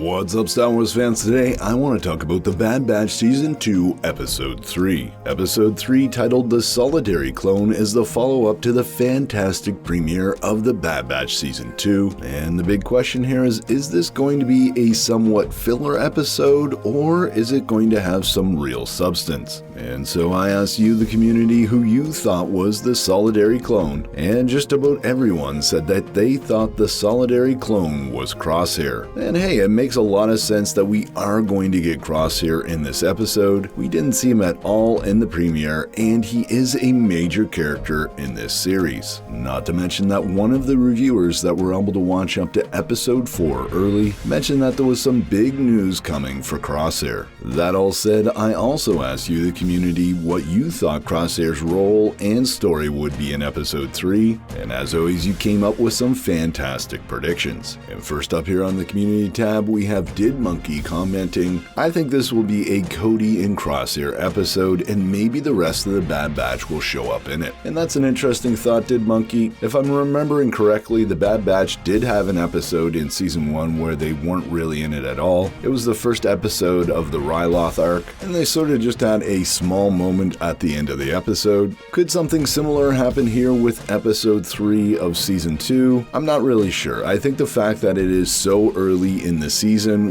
What's up, Star Wars fans? Today, I want to talk about The Bad Batch Season 2, Episode 3. Episode 3, titled The Solitary Clone, is the follow-up to the fantastic premiere of The Bad Batch Season 2. And the big question here is this going to be a somewhat filler episode, or is it going to have some real substance? And so I asked you, the community, who you thought was the Solitary Clone, and just about everyone said that they thought the Solitary Clone was Crosshair. And hey, it makes a lot of sense that we are going to get Crosshair in this episode. We didn't see him at all in the premiere, and he is a major character in this series. Not to mention that one of the reviewers that were able to watch up to episode 4 early mentioned that there was some big news coming for Crosshair. That all said, I also asked you, the community, what you thought Crosshair's role and story would be in episode 3, and as always, you came up with some fantastic predictions. And first up here on the community tab, we have Did Monkey commenting, I think this will be a Cody and Crosshair episode, and maybe the rest of the Bad Batch will show up in it. And that's an interesting thought, Did Monkey. If I'm remembering correctly, the Bad Batch did have an episode in season 1 where they weren't really in it at all. It was the first episode of the Ryloth arc, and they sort of just had a small moment at the end of the episode. Could something similar happen here with episode 3 of season 2? I'm not really sure. I think the fact that it is so early in the season,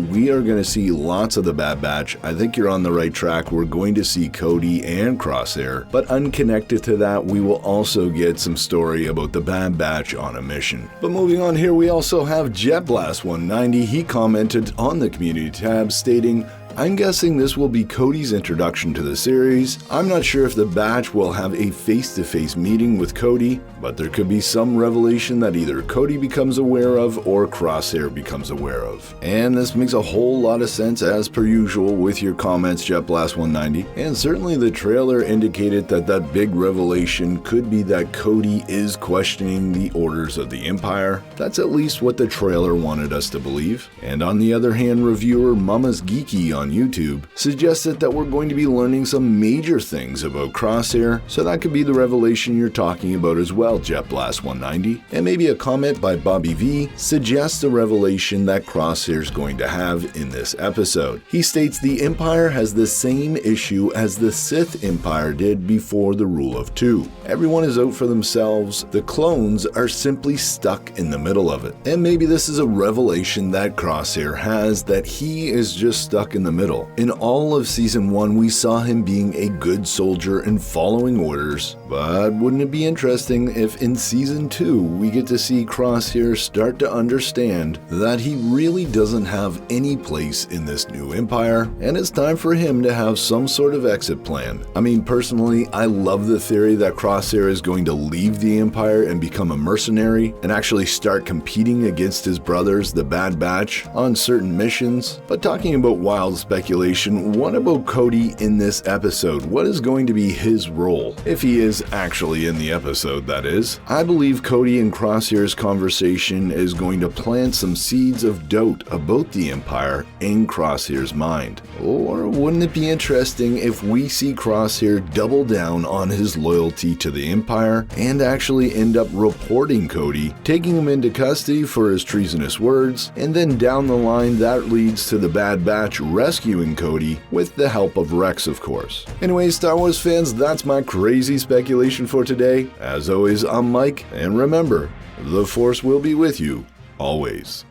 we are going to see lots of the Bad Batch. I think you're on the right track. We're going to see Cody and Crosshair, but unconnected to that, we will also get some story about the Bad Batch on a mission. But moving on here, we also have JetBlast190. He commented on the community tab stating, I'm guessing this will be Cody's introduction to the series. I'm not sure if the Batch will have a face-to-face meeting with Cody, but there could be some revelation that either Cody becomes aware of or Crosshair becomes aware of. And this makes a whole lot of sense as per usual with your comments, JetBlast190. And certainly the trailer indicated that that big revelation could be that Cody is questioning the orders of the Empire. That's at least what the trailer wanted us to believe. And on the other hand, reviewer Mama's Geeky on YouTube suggested that we're going to be learning some major things about Crosshair, so that could be the revelation you're talking about as well, JetBlast190. And maybe a comment by Bobby V suggests a revelation that Crosshair's going to have in this episode. He states the Empire has the same issue as the Sith Empire did before the Rule of Two. Everyone is out for themselves, the clones are simply stuck in the middle of it. And maybe this is a revelation that Crosshair has, that he is just stuck in the middle. In all of season 1, we saw him being a good soldier and following orders, but wouldn't it be interesting if in season 2 we get to see Crosshair start to understand that he really doesn't have any place in this new empire, and it's time for him to have some sort of exit plan. I mean, personally, I love the theory that Crosshair is going to leave the empire and become a mercenary and actually start competing against his brothers, the Bad Batch, on certain missions. But talking about wild speculation, what about Cody in this episode? What is going to be his role? If he is actually in the episode, that is. I believe Cody and Crosshair's conversation is going to plant some seeds of doubt about the Empire in Crosshair's mind. Or wouldn't it be interesting if we see Crosshair double down on his loyalty to the Empire and actually end up reporting Cody, taking him into custody for his treasonous words, and then down the line that leads to the Bad Batch rescuing Cody with the help of Rex, of course. Anyway, Star Wars fans, that's my crazy speculation for today. As always, I'm Mike, and remember, the Force will be with you always.